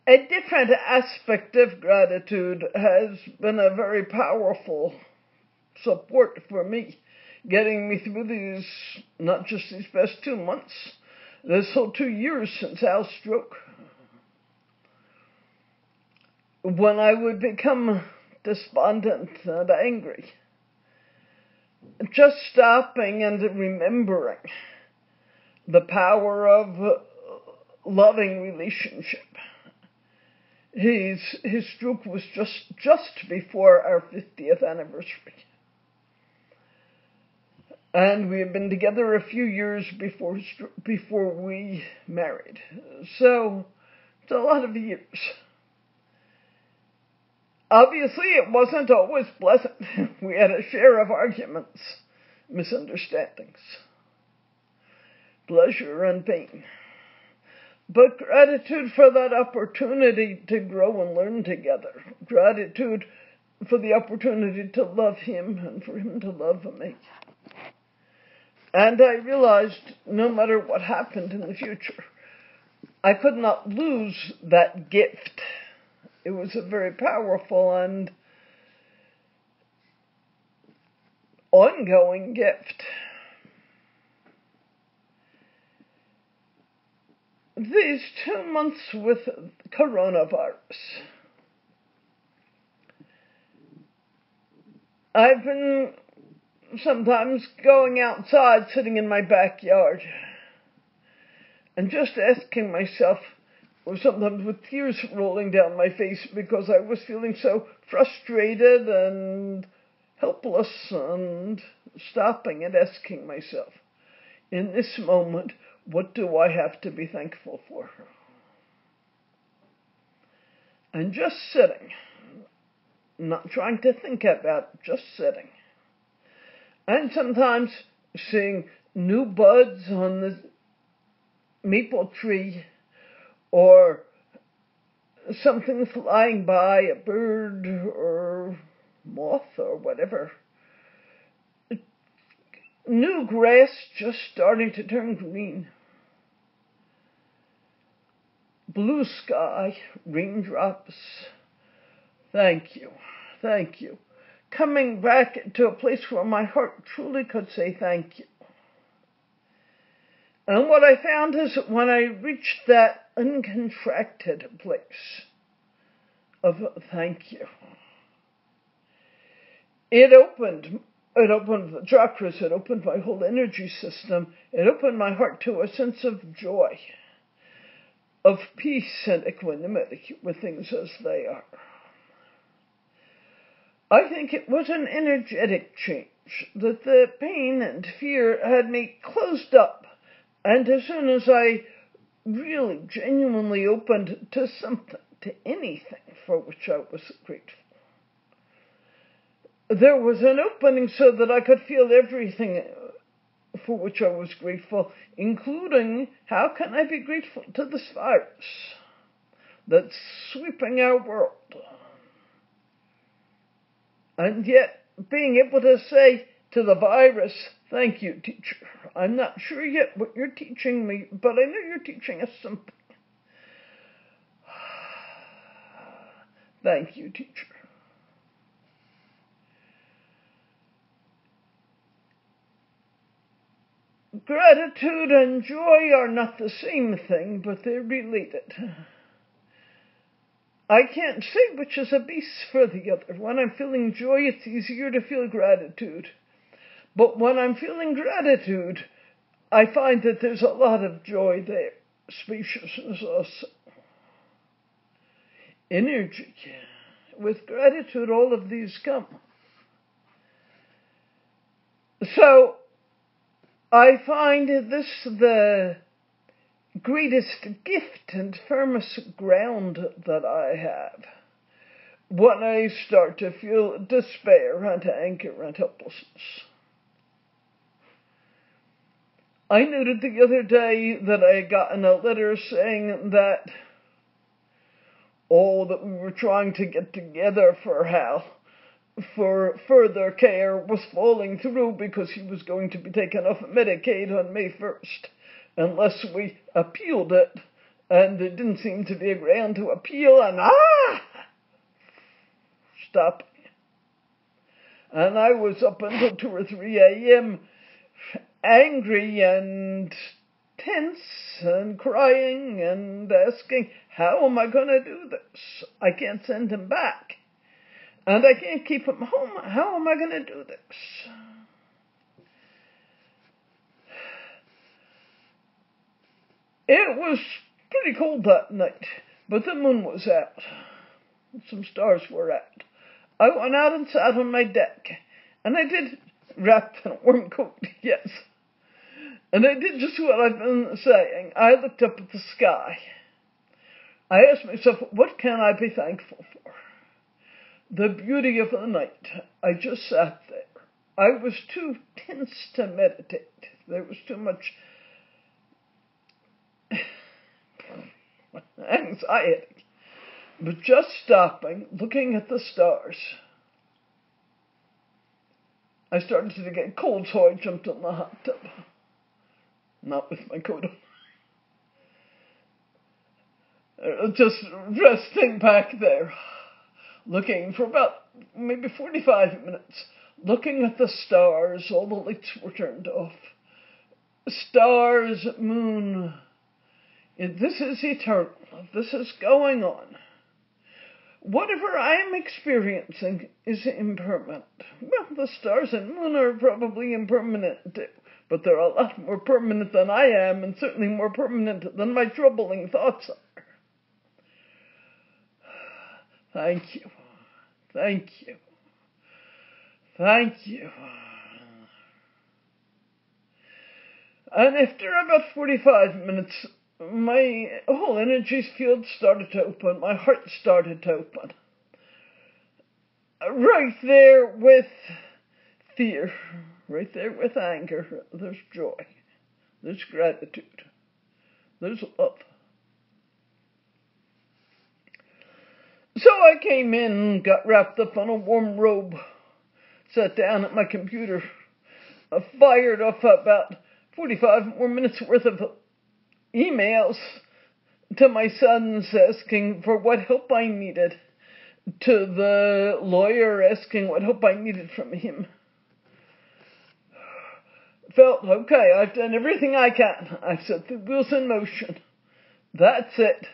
A different aspect of gratitude has been a very powerful support for me, getting me through these, not just these past 2 months, this whole 2 years since Al's stroke. When I would become despondent and angry, just stopping and remembering the power of loving relationship. His stroke was just before our 50th anniversary. And we had been together a few years before we married. So, it's a lot of years. Obviously, it wasn't always pleasant. We had a share of arguments, misunderstandings, pleasure and pain. But gratitude for that opportunity to grow and learn together. Gratitude for the opportunity to love him and for him to love me. And I realized no matter what happened in the future, I could not lose that gift. It was a very powerful and ongoing gift. These 2 months with coronavirus, I've been sometimes going outside, sitting in my backyard, and just asking myself, or sometimes with tears rolling down my face because I was feeling so frustrated and helpless, and stopping and asking myself, in this moment, what do I have to be thankful for? And just sitting, not trying to think about it, just sitting. And sometimes seeing new buds on the maple tree, or something flying by, a bird or moth or whatever. New grass just starting to turn green. Blue sky, raindrops. Thank you, thank you. Coming back to a place where my heart truly could say thank you. And what I found is that when I reached that uncontracted place of thank you, it opened the chakras, it opened my whole energy system, it opened my heart to a sense of joy, of peace and equanimity with things as they are. I think it was an energetic change, that the pain and fear had me closed up, and as soon as I really genuinely opened to something, to anything for which I was grateful, there was an opening so that I could feel everything for which I was grateful, including how can I be grateful to this virus that's sweeping our world. And yet, being able to say to the virus, thank you, teacher. I'm not sure yet what you're teaching me, but I know you're teaching us something. Thank you, teacher. Gratitude and joy are not the same thing, but they're related. I can't say which is a base for the other. When I'm feeling joy, it's easier to feel gratitude. But when I'm feeling gratitude, I find that there's a lot of joy there. Spaciousness also. Energy. With gratitude, all of these come. So, I find this the greatest gift and firmest ground that I have when I start to feel despair and anger and helplessness. I noted the other day that I had gotten a letter saying that all that we were trying to get together for Hal for further care was falling through because he was going to be taken off Medicaid on May 1st. Unless we appealed it and there didn't seem to be a ground to appeal, and stop. And I was up until 2 or 3 a.m. angry and tense and crying and asking, how am I going to do this? I can't send him back. And I can't keep him home. How am I going to do this? It was pretty cold that night, but the moon was out. Some stars were out. I went out and sat on my deck, and I did wrap in a warm coat, yes. And I did just what I've been saying. I looked up at the sky. I asked myself, what can I be thankful for? The beauty of the night. I just sat there. I was too tense to meditate. There was too much anxiety. But just stopping, looking at the stars. I started to get cold, so I jumped in the hot tub. Not with my coat on. Just resting back there, looking for about maybe 45 minutes, looking at the stars. All the lights were turned off. Stars, moon. This is eternal. This is going on. Whatever I am experiencing is impermanent. Well, the stars and moon are probably impermanent too, but they're a lot more permanent than I am, and certainly more permanent than my troubling thoughts are. Thank you. Thank you. Thank you. And after about 45 minutes, my whole energy field started to open. My heart started to open. Right there with fear. Right there with anger. There's joy. There's gratitude. There's love. So I came in, got wrapped up in a warm robe, sat down at my computer. I fired off about 45 more minutes worth of emails to my sons asking for what help I needed, to the lawyer asking what help I needed from him. Felt, okay, I've done everything I can. I've set the wheels in motion. That's it.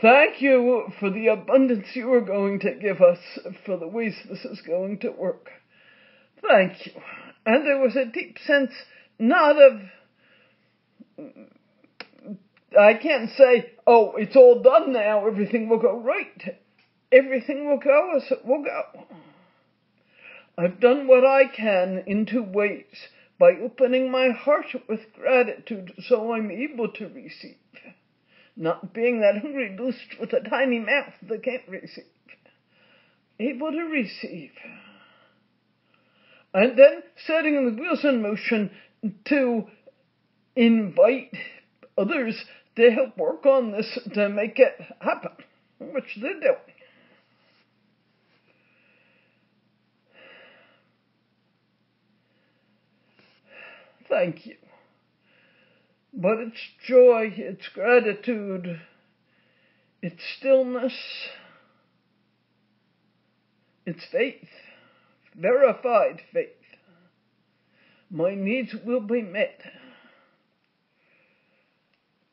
Thank you for the abundance you are going to give us, for the ways this is going to work. Thank you. And there was a deep sense, not of, I can't say, oh, it's all done now, everything will go right. Everything will go as it will go. I've done what I can in 2 ways. By opening my heart with gratitude so I'm able to receive. Not being that hungry goose with a tiny mouth that can't receive. Able to receive. And then setting the wheels in motion to invite others to help work on this to make it happen, which they're doing. Thank you. But it's joy, it's gratitude, it's stillness, it's faith, verified faith. My needs will be met.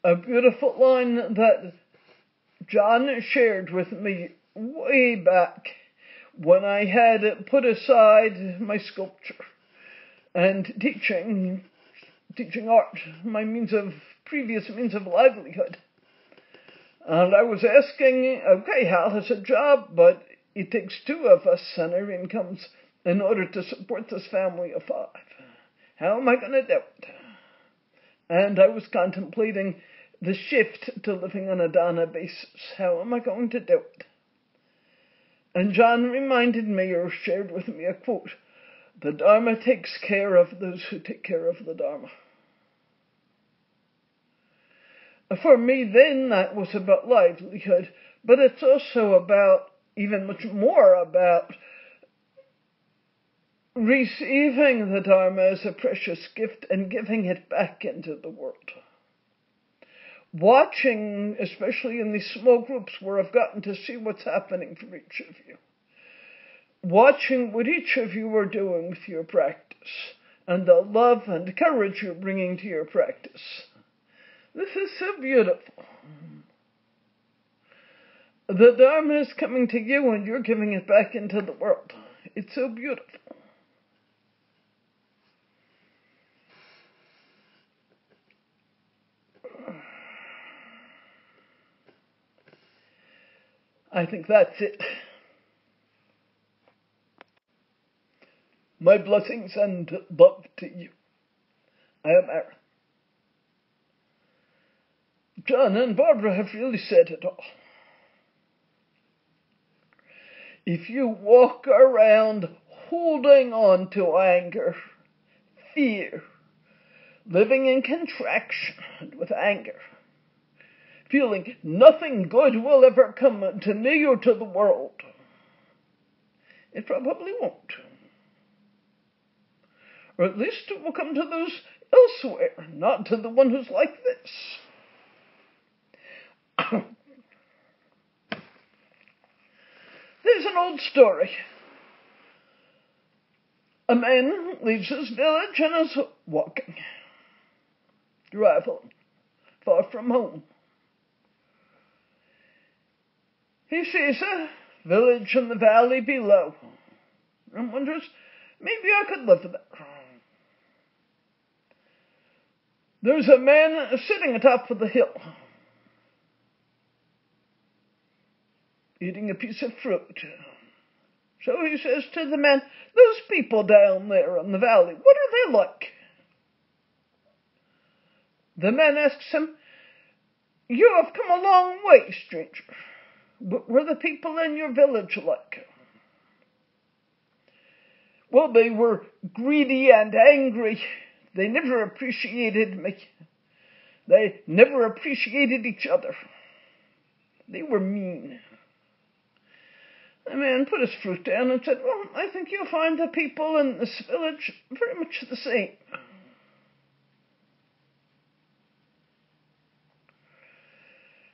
A beautiful line that John shared with me way back when I had put aside my sculpture and teaching art, my previous means of livelihood. And I was asking, okay, Hal has a job, but it takes 2 of us and our incomes in order to support this family of 5. How am I going to do it? And I was contemplating the shift to living on a Dharma basis. How am I going to do it? And John reminded me, or shared with me, a quote. The Dharma takes care of those who take care of the Dharma. For me then, that was about livelihood, but it's also about, even much more about, receiving the Dharma as a precious gift and giving it back into the world. Watching, especially in these small groups where I've gotten to see what's happening for each of you. Watching what each of you are doing with your practice and the love and courage you're bringing to your practice. This is so beautiful. The Dharma is coming to you and you're giving it back into the world. It's so beautiful. I think that's it. My blessings and love to you. I am Aaron. John and Barbara have really said it all. If you walk around holding on to anger, fear, living in contraction with anger, feeling nothing good will ever come to me or to the world, it probably won't. Or at least it will come to those elsewhere, not to the one who's like this. There's an old story. A man leaves his village and is walking, traveling, far from home. He sees a village in the valley below and wonders, maybe I could live there. There's a man sitting atop of the hill, eating a piece of fruit. So he says to the man, those people down there in the valley, what are they like? The man asks him, you have come a long way, stranger. What were the people in your village like? Well, they were greedy and angry. They never appreciated me. They never appreciated each other. They were mean. The man put his fruit down and said, well, I think you'll find the people in this village very much the same.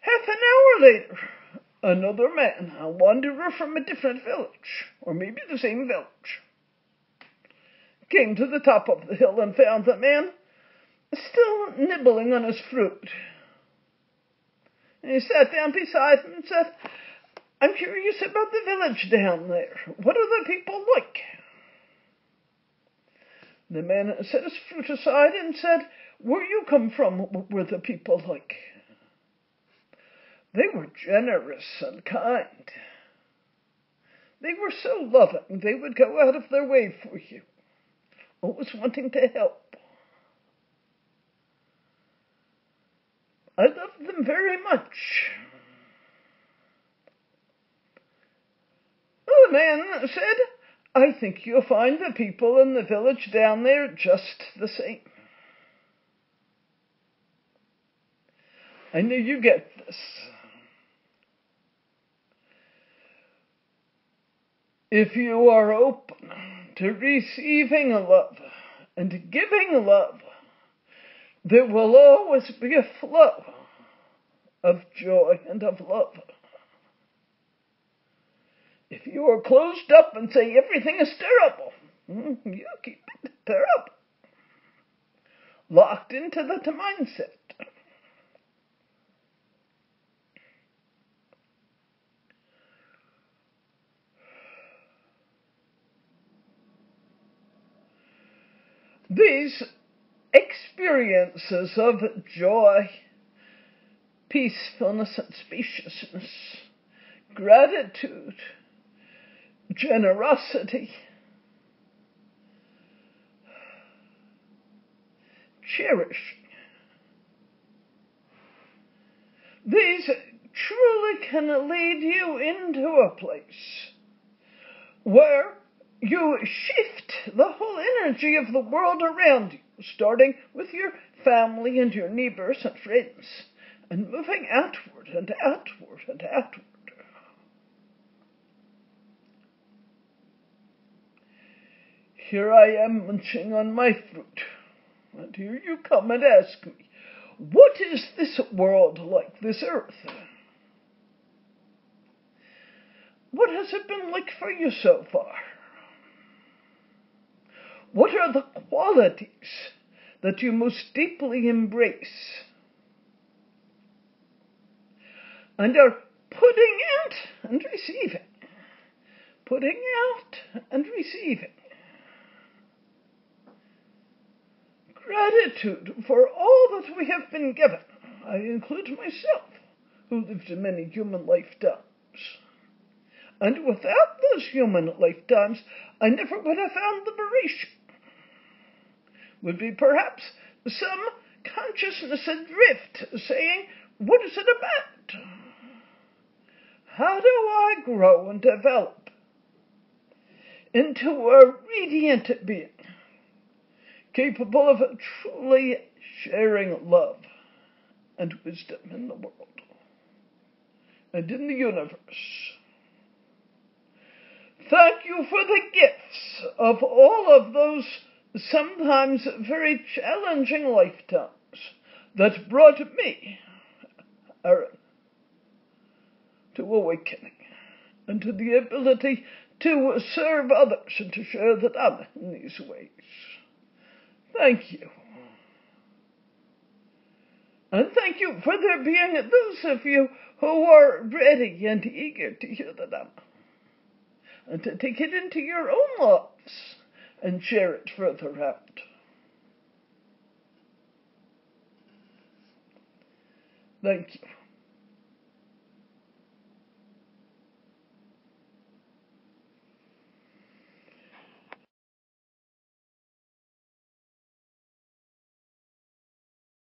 Half an hour later, another man, a wanderer from a different village, or maybe the same village, came to the top of the hill and found the man still nibbling on his fruit. And he sat down beside him and said, I'm curious about the village down there. What are the people like? The man set his fruit aside and said, where you come from, what were the people like? They were generous and kind. They were so loving, they would go out of their way for you, always wanting to help. I loved them very much. The man said, I think you'll find the people in the village down there just the same. I knew you get this. If you are open to receiving love and giving love, there will always be a flow of joy and of love. If you are closed up and say everything is terrible, you keep it terrible. Locked into that mindset. These experiences of joy, peacefulness and spaciousness, gratitude, generosity, cherishing. These truly can lead you into a place where you shift the whole energy of the world around you, starting with your family and your neighbors and friends, and moving outward and outward and outward. Here I am munching on my fruit, and here you come and ask me, What is this world like, this earth? What has it been like for you so far? What are the qualities that you most deeply embrace and are putting out and receiving? Putting out and receiving. Gratitude for all that we have been given. I include myself, who lived many human lifetimes. And without those human lifetimes, I never would have found liberation. Would be perhaps some consciousness adrift, saying, what is it about? How do I grow and develop into a radiant being, capable of truly sharing love and wisdom in the world and in the universe? Thank you for the gifts of all of those sometimes very challenging lifetimes that brought me, Aaron, to awakening and to the ability to serve others and to share the Dharma in these ways. Thank you. And thank you for there being those of you who are ready and eager to hear the Dharma and to take it into your own lives and share it further out. Thank you.